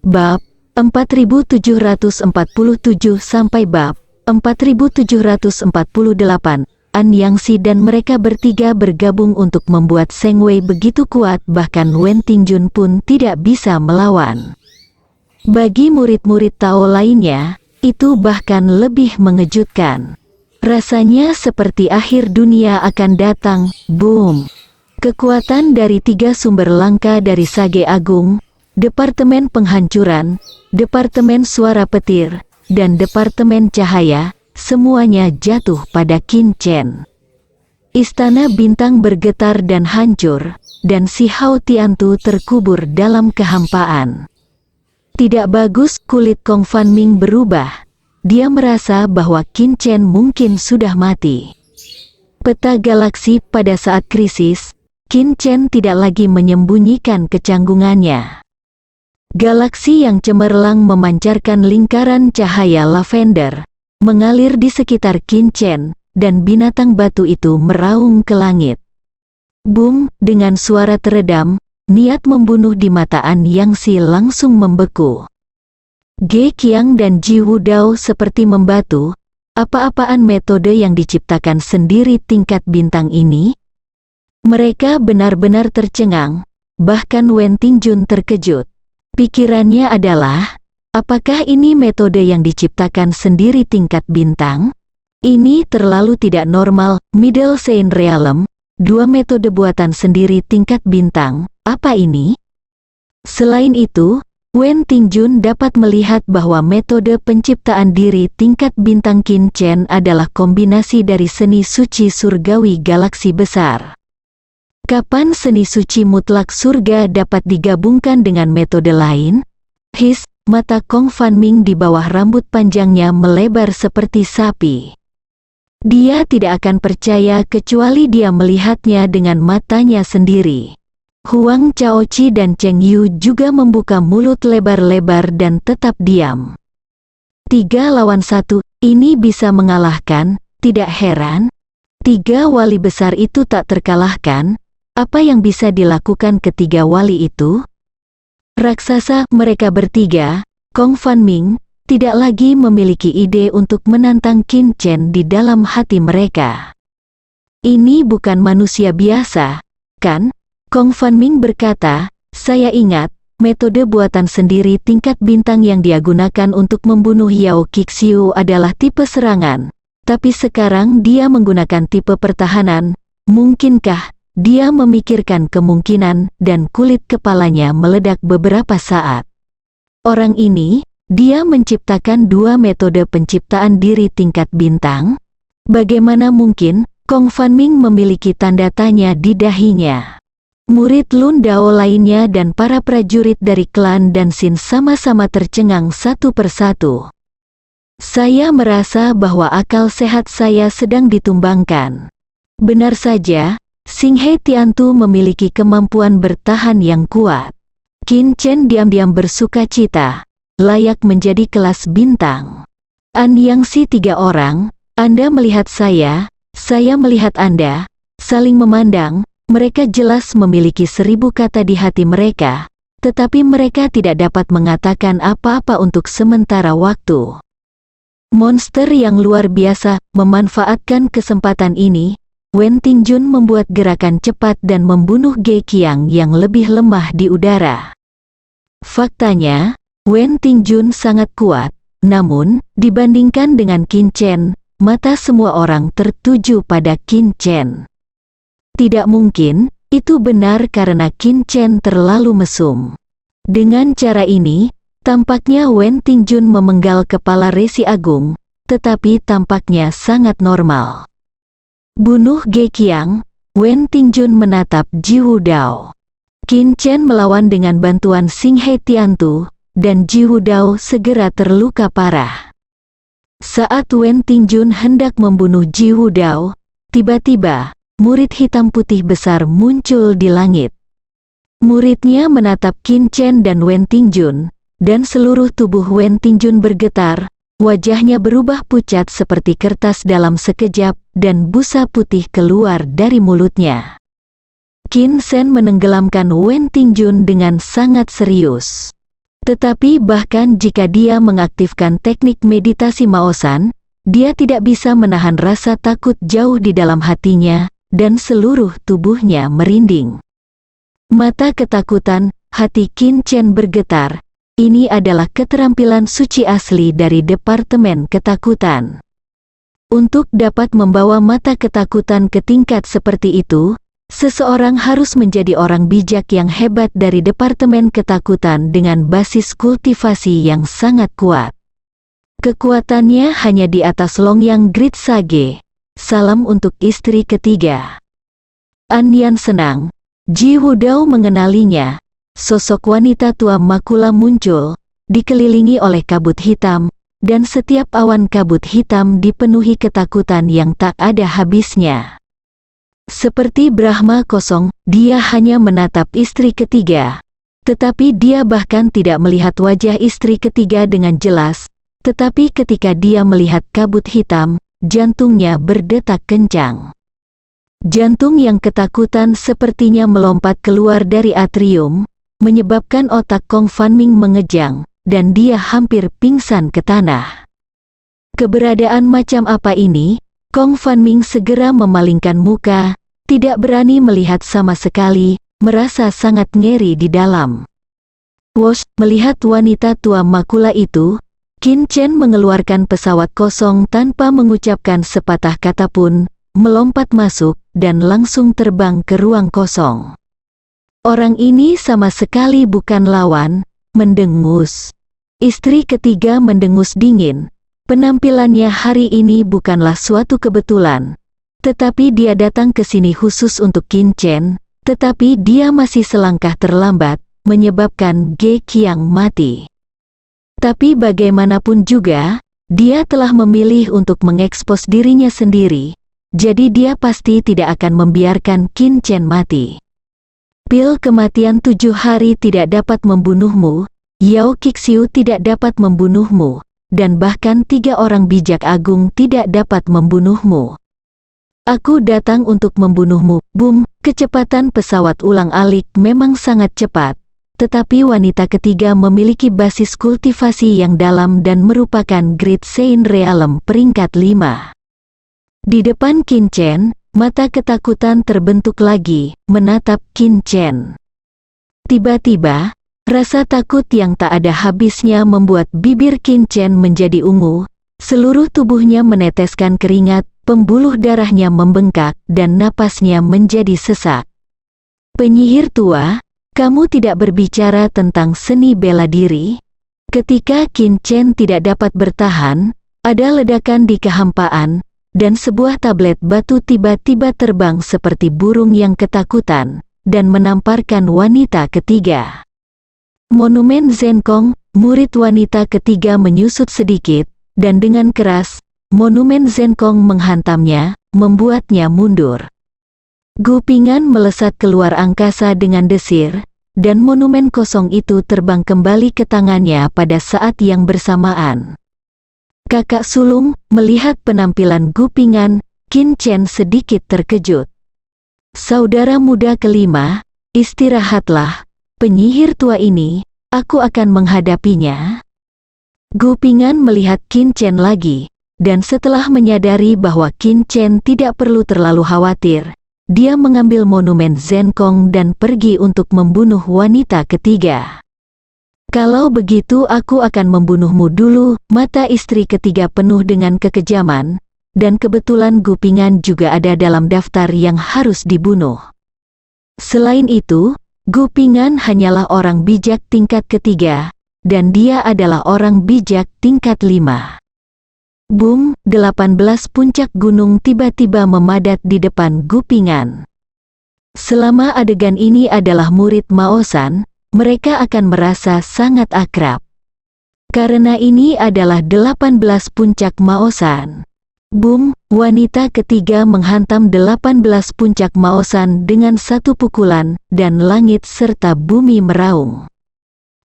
Bab 4747 sampai bab 4748. An Yangxi dan mereka bertiga bergabung untuk membuat Seng Wei begitu kuat, bahkan Wen Tingjun pun tidak bisa melawan. Bagi murid-murid Tao lainnya, itu bahkan lebih mengejutkan. Rasanya seperti akhir dunia akan datang. Boom! Kekuatan dari tiga sumber langka dari Sage Agung, Departemen Penghancuran, Departemen Suara Petir, dan Departemen Cahaya, semuanya jatuh pada Qin Chen. Istana bintang bergetar dan hancur, dan si Hao Tiantu terkubur dalam kehampaan. Tidak bagus, kulit Kong Fanming berubah. Dia merasa bahwa Qin Chen mungkin sudah mati. Peta galaksi pada saat krisis, Qin Chen tidak lagi menyembunyikan kecanggungannya. Galaksi yang cemerlang memancarkan lingkaran cahaya lavender, mengalir di sekitar Qin Chen, dan binatang batu itu meraung ke langit. Boom! Dengan suara teredam, niat membunuh di mata An Yangxi langsung membeku. Ge Qiang dan Ji Wudao seperti membatu. Apa-apaan metode yang diciptakan sendiri tingkat bintang ini? Mereka benar-benar tercengang, bahkan Wen Tingjun terkejut. Pikirannya adalah, apakah ini metode yang diciptakan sendiri tingkat bintang? Ini terlalu tidak normal. Middle Saint Realm, dua metode buatan sendiri tingkat bintang, apa ini? Selain itu, Wen Tingjun dapat melihat bahwa metode penciptaan diri tingkat bintang Qin Chen adalah kombinasi dari seni suci surgawi galaksi besar. Kapan seni suci mutlak surga dapat digabungkan dengan metode lain? His, mata Kong Fanming di bawah rambut panjangnya melebar seperti sapi. Dia tidak akan percaya kecuali dia melihatnya dengan matanya sendiri. Huang Chaoqi dan Cheng Yu juga membuka mulut lebar-lebar dan tetap diam. 3 lawan 1, ini bisa mengalahkan, tidak heran. 3 wali besar itu tak terkalahkan. Apa yang bisa dilakukan ketiga wali itu? Raksasa, mereka bertiga, Kong Fanming, tidak lagi memiliki ide untuk menantang Qin Chen di dalam hati mereka. Ini bukan manusia biasa, kan? Kong Fanming berkata, saya ingat, metode buatan sendiri tingkat bintang yang dia gunakan untuk membunuh Yao Qixiu adalah tipe serangan. Tapi sekarang dia menggunakan tipe pertahanan. Mungkinkah dia memikirkan kemungkinan, dan kulit kepalanya meledak beberapa saat. Orang ini, dia menciptakan 2 metode penciptaan diri tingkat bintang? Bagaimana mungkin, Kong Fanming memiliki tanda tanya di dahinya. Murid Lun Dao lainnya dan para prajurit dari klan dan Sin sama-sama tercengang satu persatu. Saya merasa bahwa akal sehat saya sedang ditumbangkan. Benar saja, Sing He Tiantu memiliki kemampuan bertahan yang kuat. Qin Chen diam-diam bersuka cita, layak menjadi kelas bintang. An Yangxi 3 orang, Anda melihat saya melihat Anda, saling memandang, mereka jelas memiliki 1000 kata di hati mereka, tetapi mereka tidak dapat mengatakan apa-apa untuk sementara waktu. Monster yang luar biasa, memanfaatkan kesempatan ini, Wen Tingjun membuat gerakan cepat dan membunuh Ge Qiang yang lebih lemah di udara. Faktanya, Wen Tingjun sangat kuat, namun, dibandingkan dengan Qin Chen, mata semua orang tertuju pada Qin Chen. Tidak mungkin, itu benar karena Qin Chen terlalu mesum. Dengan cara ini, tampaknya Wen Tingjun memenggal kepala Resi Agung, tetapi tampaknya sangat normal. Bunuh Ge Qiang, Wen Tingjun menatap Ji Wudao. Qin Chen melawan dengan bantuan Sing He Tiantu, dan Ji Wudao segera terluka parah. Saat Wen Tingjun hendak membunuh Ji Wudao, tiba-tiba, murid hitam putih besar muncul di langit. Muridnya menatap Qin Chen dan Wen Tingjun, dan seluruh tubuh Wen Tingjun bergetar. Wajahnya berubah pucat seperti kertas dalam sekejap, dan busa putih keluar dari mulutnya. Qin Shen menenggelamkan Wen Tingjun dengan sangat serius. Tetapi bahkan jika dia mengaktifkan teknik meditasi Maosan, dia tidak bisa menahan rasa takut jauh di dalam hatinya, dan seluruh tubuhnya merinding. Mata ketakutan, hati Qin Chen bergetar. Ini adalah keterampilan suci asli dari Departemen Ketakutan. Untuk dapat membawa mata ketakutan ke tingkat seperti itu, seseorang harus menjadi orang bijak yang hebat dari Departemen Ketakutan dengan basis kultivasi yang sangat kuat. Kekuatannya hanya di atas Longyang Great Sage. Salam untuk istri ketiga. Anyan senang. Ji Wudao mengenalinya. Sosok wanita tua makula muncul, dikelilingi oleh kabut hitam, dan setiap awan kabut hitam dipenuhi ketakutan yang tak ada habisnya. Seperti Brahma kosong, dia hanya menatap istri ketiga. Tetapi dia bahkan tidak melihat wajah istri ketiga dengan jelas, tetapi ketika dia melihat kabut hitam, jantungnya berdetak kencang. Jantung yang ketakutan sepertinya melompat keluar dari atrium, menyebabkan otak Kong Fanming mengejang, dan dia hampir pingsan ke tanah. Keberadaan macam apa ini? Kong Fanming segera memalingkan muka, tidak berani melihat sama sekali, merasa sangat ngeri di dalam. Wosh, melihat wanita tua makula itu, Qin Chen mengeluarkan pesawat kosong tanpa mengucapkan sepatah kata pun, melompat masuk, dan langsung terbang ke ruang kosong. Orang ini sama sekali bukan lawan, mendengus. Istri ketiga mendengus dingin. Penampilannya hari ini bukanlah suatu kebetulan. Tetapi dia datang ke sini khusus untuk Qin Chen, tetapi dia masih selangkah terlambat, menyebabkan Ge Qiang mati. Tapi bagaimanapun juga, dia telah memilih untuk mengekspos dirinya sendiri, jadi dia pasti tidak akan membiarkan Qin Chen mati. Pil kematian 7 hari tidak dapat membunuhmu, Yao Qixiu tidak dapat membunuhmu, dan bahkan 3 orang bijak agung tidak dapat membunuhmu. Aku datang untuk membunuhmu. Boom, kecepatan pesawat ulang-alik memang sangat cepat, tetapi wanita ketiga memiliki basis kultivasi yang dalam dan merupakan Great Saint Realm peringkat 5. Di depan Qin Chen, mata ketakutan terbentuk lagi, menatap Qin Chen. Tiba-tiba, rasa takut yang tak ada habisnya membuat bibir Qin Chen menjadi ungu, seluruh tubuhnya meneteskan keringat, pembuluh darahnya membengkak, dan napasnya menjadi sesak. Penyihir tua, kamu tidak berbicara tentang seni bela diri? Ketika Qin Chen tidak dapat bertahan, ada ledakan di kehampaan, dan sebuah tablet batu tiba-tiba terbang seperti burung yang ketakutan, dan menamparkan wanita ketiga. Monumen Zenkong, murid wanita ketiga menyusut sedikit, dan dengan keras, monumen Zenkong menghantamnya, membuatnya mundur. Gupingan melesat keluar angkasa dengan desir, dan monumen kosong itu terbang kembali ke tangannya pada saat yang bersamaan. Kakak sulung, melihat penampilan Gupingan, Qin Chen sedikit terkejut. Saudara muda kelima, istirahatlah, penyihir tua ini, aku akan menghadapinya. Gupingan melihat Qin Chen lagi, dan setelah menyadari bahwa Qin Chen tidak perlu terlalu khawatir, dia mengambil monumen Zenkong dan pergi untuk membunuh wanita ketiga. Kalau begitu aku akan membunuhmu dulu. Mata istri ketiga penuh dengan kekejaman, dan kebetulan Gupingan juga ada dalam daftar yang harus dibunuh. Selain itu, Gupingan hanyalah orang bijak tingkat ketiga, dan dia adalah orang bijak tingkat 5. Boom, 18 puncak gunung tiba-tiba memadat di depan Gupingan. Selama adegan ini adalah murid Maosan, mereka akan merasa sangat akrab. Karena ini adalah 18 puncak Maosan. Boom, wanita ketiga menghantam 18 puncak Maosan dengan satu pukulan, dan langit serta bumi meraung.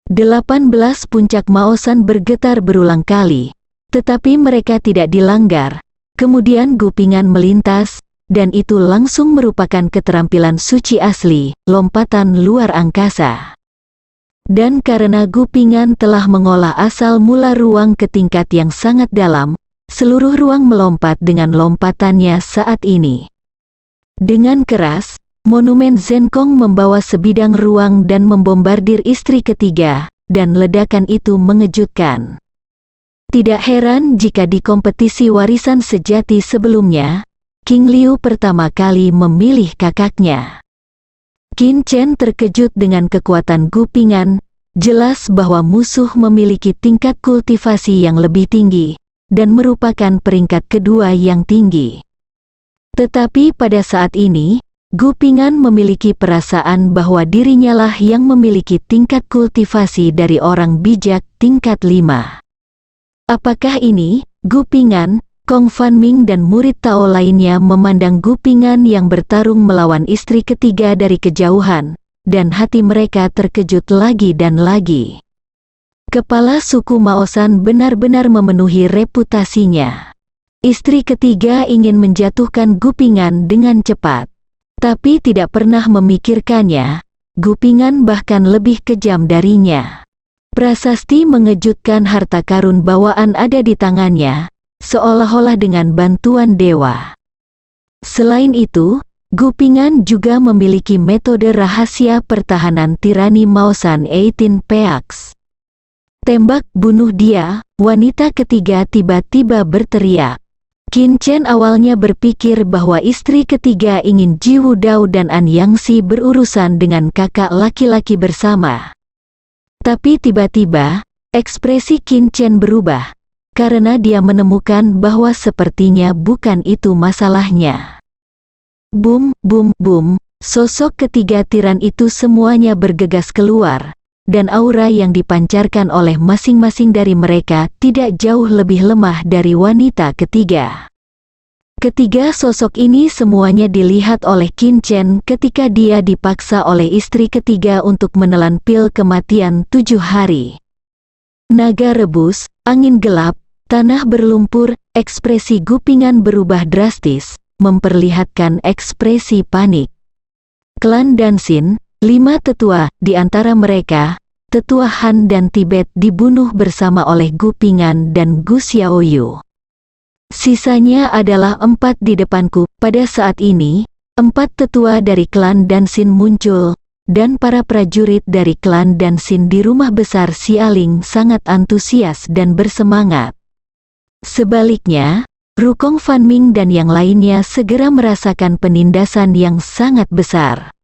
18 puncak Maosan bergetar berulang kali, tetapi mereka tidak dilanggar. Kemudian Gupingan melintas, dan itu langsung merupakan keterampilan suci asli, lompatan luar angkasa. Dan karena Gu Ping'an telah mengolah asal mula ruang ke tingkat yang sangat dalam, seluruh ruang melompat dengan lompatannya saat ini. Dengan keras, monumen Zenkong membawa sebidang ruang dan membombardir istri ketiga, dan ledakan itu mengejutkan. Tidak heran jika di kompetisi warisan sejati sebelumnya, King Liu pertama kali memilih kakaknya. Qin Chen terkejut dengan kekuatan Gu Ping'an, jelas bahwa musuh memiliki tingkat kultivasi yang lebih tinggi, dan merupakan peringkat kedua yang tinggi. Tetapi pada saat ini, Gu Ping'an memiliki perasaan bahwa dirinya lah yang memiliki tingkat kultivasi dari orang bijak tingkat 5. Apakah ini, Gu Ping'an, Kong Fanming dan murid Tao lainnya memandang Gu Ping'an yang bertarung melawan istri ketiga dari kejauhan, dan hati mereka terkejut lagi dan lagi. Kepala suku Maosan benar-benar memenuhi reputasinya. Istri ketiga ingin menjatuhkan Gu Ping'an dengan cepat. Tapi tidak pernah memikirkannya, Gu Ping'an bahkan lebih kejam darinya. Prasasti mengejutkan harta karun bawaan ada di tangannya, seolah-olah dengan bantuan dewa. Selain itu, Gu Ping'an juga memiliki metode rahasia pertahanan tirani Maosan 18 Peaks. Tembak bunuh dia, wanita ketiga tiba-tiba berteriak. Qin Chen awalnya berpikir bahwa istri ketiga ingin Ji Wudao dan An Yangxi berurusan dengan kakak laki-laki bersama. Tapi tiba-tiba, ekspresi Qin Chen berubah, karena dia menemukan bahwa sepertinya bukan itu masalahnya. Bum, bum, bum, sosok ketiga tiran itu semuanya bergegas keluar, dan aura yang dipancarkan oleh masing-masing dari mereka tidak jauh lebih lemah dari wanita ketiga. Ketiga sosok ini semuanya dilihat oleh Qin Chen ketika dia dipaksa oleh istri ketiga untuk menelan pil kematian 7 hari. Naga rebus, angin gelap, tanah berlumpur, ekspresi Gu Ping'an berubah drastis, memperlihatkan ekspresi panik. Klan Dansin, 5 tetua, di antara mereka, tetua Han dan Tibet dibunuh bersama oleh Gu Ping'an dan Gu Xiaoyu. Sisanya adalah 4 di depanku. Pada saat ini, 4 tetua dari klan Dansin muncul, dan para prajurit dari klan Dansin di rumah besar Xialing sangat antusias dan bersemangat. Sebaliknya, Rukong Fanming dan yang lainnya segera merasakan penindasan yang sangat besar.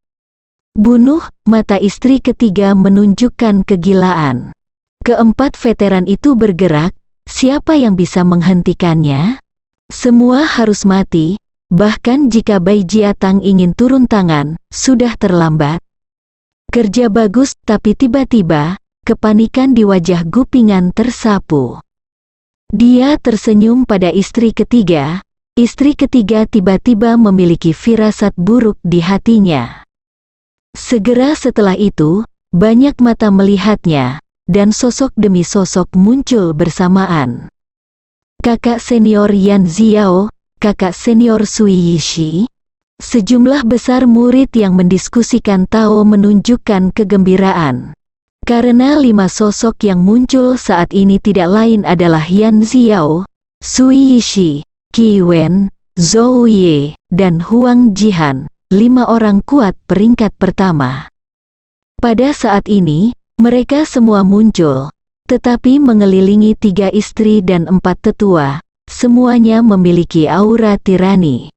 Bunuh, mata istri ketiga menunjukkan kegilaan. Keempat veteran itu bergerak, siapa yang bisa menghentikannya? Semua harus mati, bahkan jika Bai Jiatang ingin turun tangan, sudah terlambat. Kerja bagus, tapi tiba-tiba, kepanikan di wajah Gu Ping'an tersapu. Dia tersenyum pada istri ketiga. Istri ketiga tiba-tiba memiliki firasat buruk di hatinya. Segera setelah itu, banyak mata melihatnya, dan sosok demi sosok muncul bersamaan. Kakak senior Yan Xiao, kakak senior Sui Yishi. Sejumlah besar murid yang mendiskusikan Tao menunjukkan kegembiraan. Karena 5 sosok yang muncul saat ini tidak lain adalah Yan Xiao, Sui Yishi, Qi Wen, Zhou Ye, dan Huang Jihan. 5 orang kuat peringkat pertama. Pada saat ini, mereka semua muncul, tetapi mengelilingi 3 istri dan 4 tetua, semuanya memiliki aura tirani.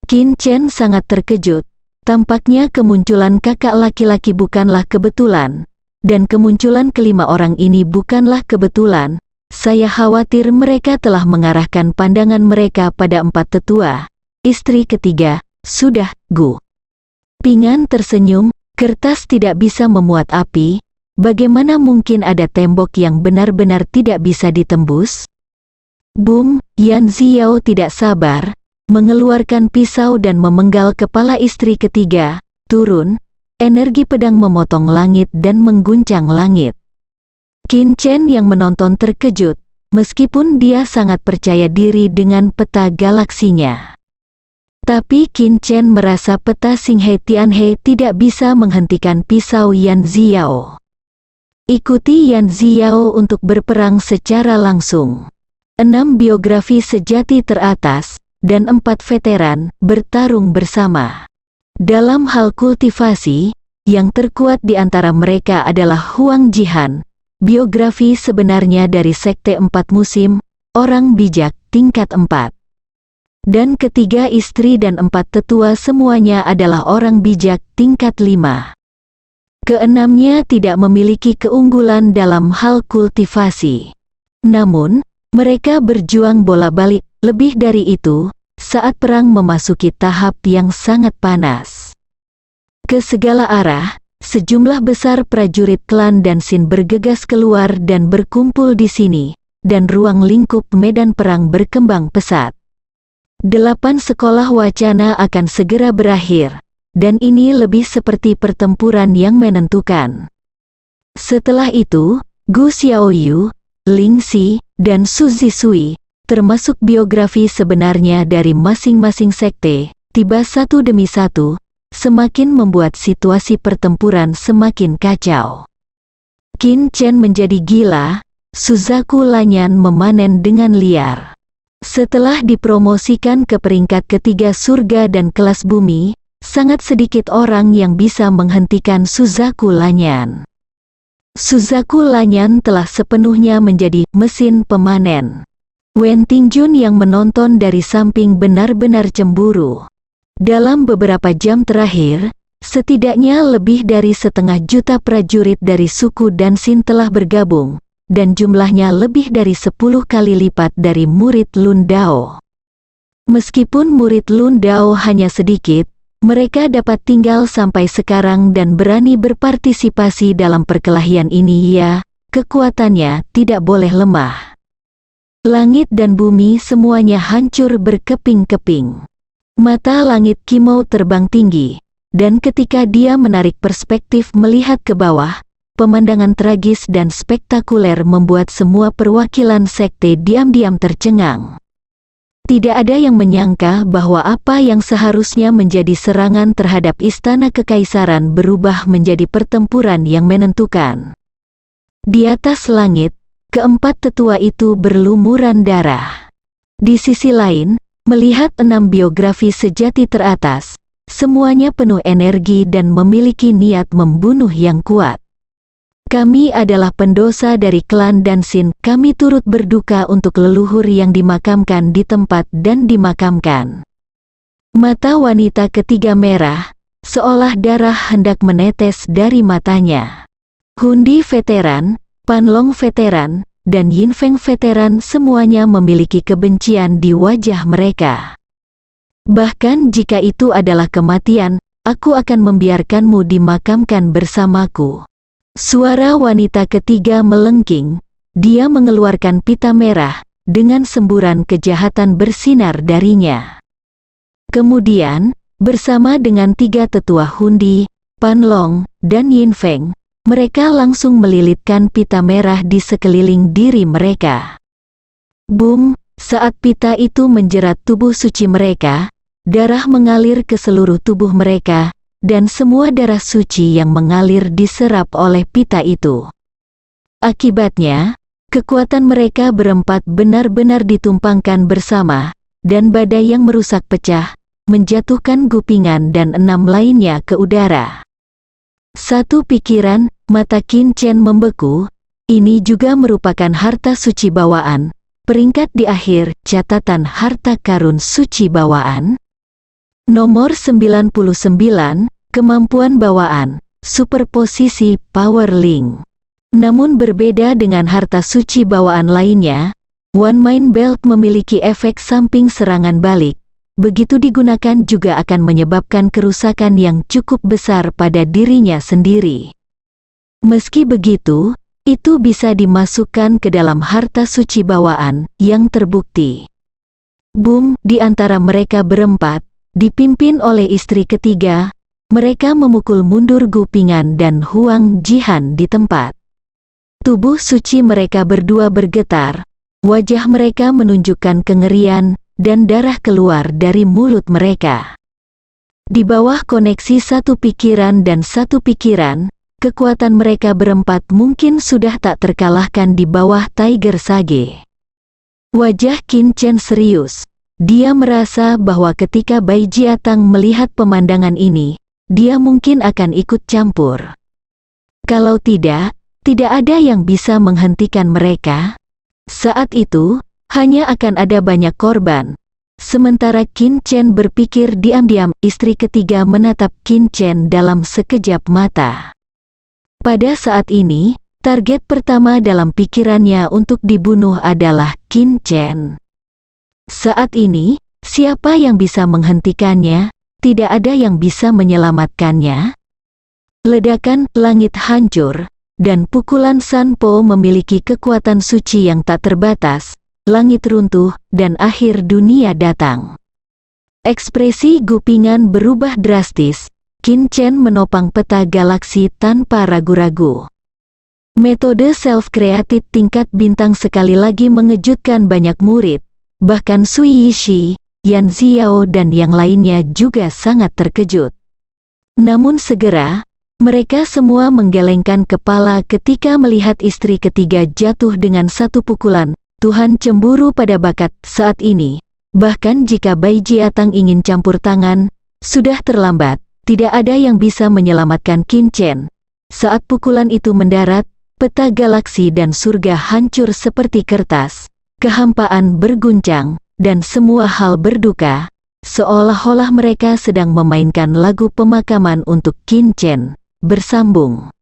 Qin Chen sangat terkejut, tampaknya kemunculan kakak laki-laki bukanlah kebetulan, dan kemunculan kelima orang ini bukanlah kebetulan. Saya khawatir mereka telah mengarahkan pandangan mereka pada 4 tetua, istri ketiga. Sudah, Gu Ping'an tersenyum, kertas tidak bisa memuat api, bagaimana mungkin ada tembok yang benar-benar tidak bisa ditembus? Bum, Yan Xiao tidak sabar, mengeluarkan pisau dan memenggal kepala istri ketiga, turun, energi pedang memotong langit dan mengguncang langit. Qin Chen yang menonton terkejut, meskipun dia sangat percaya diri dengan peta galaksinya. Tapi Qin Chen merasa peta Xinghe Tianhe tidak bisa menghentikan pisau Yan Xiao. Ikuti Yan Xiao untuk berperang secara langsung. 6 biografi sejati teratas, dan 4 veteran, bertarung bersama. Dalam hal kultivasi, yang terkuat di antara mereka adalah Huang Jihan, biografi sebenarnya dari Sekte 4 Musim, orang bijak, tingkat 4. Dan ketiga istri dan 4 tetua semuanya adalah orang bijak, tingkat 5. Keenamnya tidak memiliki keunggulan dalam hal kultivasi. Namun, mereka berjuang bola-balik, lebih dari itu, saat perang memasuki tahap yang sangat panas. Ke segala arah, sejumlah besar prajurit klan dan Sin bergegas keluar dan berkumpul di sini, dan ruang lingkup medan perang berkembang pesat. 8 sekolah wacana akan segera berakhir, dan ini lebih seperti pertempuran yang menentukan. Setelah itu, Gu Xiaoyu, Ling Xi, dan Su Zisui, termasuk biografi sebenarnya dari masing-masing sekte, tiba satu demi satu, semakin membuat situasi pertempuran semakin kacau. Qin Chen menjadi gila, Suzaku Lanyan memanen dengan liar. Setelah dipromosikan ke peringkat ketiga surga dan kelas bumi, sangat sedikit orang yang bisa menghentikan Suzaku Lanyan. Suzaku Lanyan telah sepenuhnya menjadi mesin pemanen. Wen Tingjun yang menonton dari samping benar-benar cemburu. Dalam beberapa jam terakhir, setidaknya lebih dari 1,5 juta prajurit dari suku Dan Sin telah bergabung, dan jumlahnya lebih dari 10 kali lipat dari murid Lun Dao. Meskipun murid Lun Dao hanya sedikit, mereka dapat tinggal sampai sekarang dan berani berpartisipasi dalam perkelahian ini. Ya, kekuatannya tidak boleh lemah. Langit dan bumi semuanya hancur berkeping-keping. Mata langit Kimau terbang tinggi, dan ketika dia menarik perspektif melihat ke bawah, pemandangan tragis dan spektakuler membuat semua perwakilan sekte diam-diam tercengang. Tidak ada yang menyangka bahwa apa yang seharusnya menjadi serangan terhadap istana kekaisaran berubah menjadi pertempuran yang menentukan. Di atas langit, keempat tetua itu berlumuran darah. Di sisi lain, melihat 6 biografi sejati teratas, semuanya penuh energi dan memiliki niat membunuh yang kuat. Kami adalah pendosa dari klan Dan Sin, kami turut berduka untuk leluhur yang dimakamkan di tempat dan dimakamkan. Mata wanita ketiga merah, seolah darah hendak menetes dari matanya. Hundi veteran, Panlong veteran, dan Yinfeng veteran semuanya memiliki kebencian di wajah mereka. Bahkan jika itu adalah kematian, aku akan membiarkanmu dimakamkan bersamaku. Suara wanita ketiga melengking, dia mengeluarkan pita merah, dengan semburan kejahatan bersinar darinya. Kemudian, bersama dengan 3 tetua Hundi, Panlong, dan Yinfeng, mereka langsung melilitkan pita merah di sekeliling diri mereka. Boom, saat pita itu menjerat tubuh suci mereka, darah mengalir ke seluruh tubuh mereka, dan semua darah suci yang mengalir diserap oleh pita itu. Akibatnya, kekuatan mereka berempat benar-benar ditumpangkan bersama, dan badai yang merusak pecah, menjatuhkan Gupingan dan 6 lainnya ke udara. Satu pikiran, mata Qin Chen membeku, ini juga merupakan harta suci bawaan, peringkat di akhir catatan harta karun suci bawaan. Nomor 99, kemampuan bawaan, superposisi power link. Namun berbeda dengan harta suci bawaan lainnya, One Mind Belt memiliki efek samping serangan balik. Begitu digunakan juga akan menyebabkan kerusakan yang cukup besar pada dirinya sendiri. Meski begitu, itu bisa dimasukkan ke dalam harta suci bawaan yang terbukti. Boom, di antara mereka berempat, dipimpin oleh istri ketiga, mereka memukul mundur Gupingan dan Huang Jihan di tempat. Tubuh suci mereka berdua bergetar, wajah mereka menunjukkan kengerian, dan darah keluar dari mulut mereka. Di bawah koneksi satu pikiran dan satu pikiran, kekuatan mereka berempat mungkin sudah tak terkalahkan di bawah Tiger Sage. Wajah Qin Chen serius. Dia merasa bahwa ketika Bai Jiatang melihat pemandangan ini, dia mungkin akan ikut campur. Kalau tidak ada yang bisa menghentikan mereka. Saat itu, hanya akan ada banyak korban. Sementara Qin Chen berpikir diam-diam, istri ketiga menatap Qin Chen dalam sekejap mata. Pada saat ini, target pertama dalam pikirannya untuk dibunuh adalah Qin Chen. Saat ini, siapa yang bisa menghentikannya? Tidak ada yang bisa menyelamatkannya. Ledakan langit hancur, dan pukulan Sanpo memiliki kekuatan suci yang tak terbatas. Langit runtuh, dan akhir dunia datang. Ekspresi Gupingan berubah drastis. Qin Chen menopang peta galaksi tanpa ragu-ragu. Metode self-created tingkat bintang sekali lagi mengejutkan banyak murid. Bahkan Sui Yishi, Yan Xiao dan yang lainnya juga sangat terkejut. Namun segera, mereka semua menggelengkan kepala ketika melihat istri ketiga jatuh dengan satu pukulan. Tuhan cemburu pada bakat saat ini. Bahkan jika Bai Jiatang ingin campur tangan, sudah terlambat. Tidak ada yang bisa menyelamatkan Qin Chen. Saat pukulan itu mendarat, peta galaksi dan surga hancur seperti kertas. Kehampaan berguncang, dan semua hal berduka. Seolah-olah mereka sedang memainkan lagu pemakaman untuk Qin Chen. Bersambung.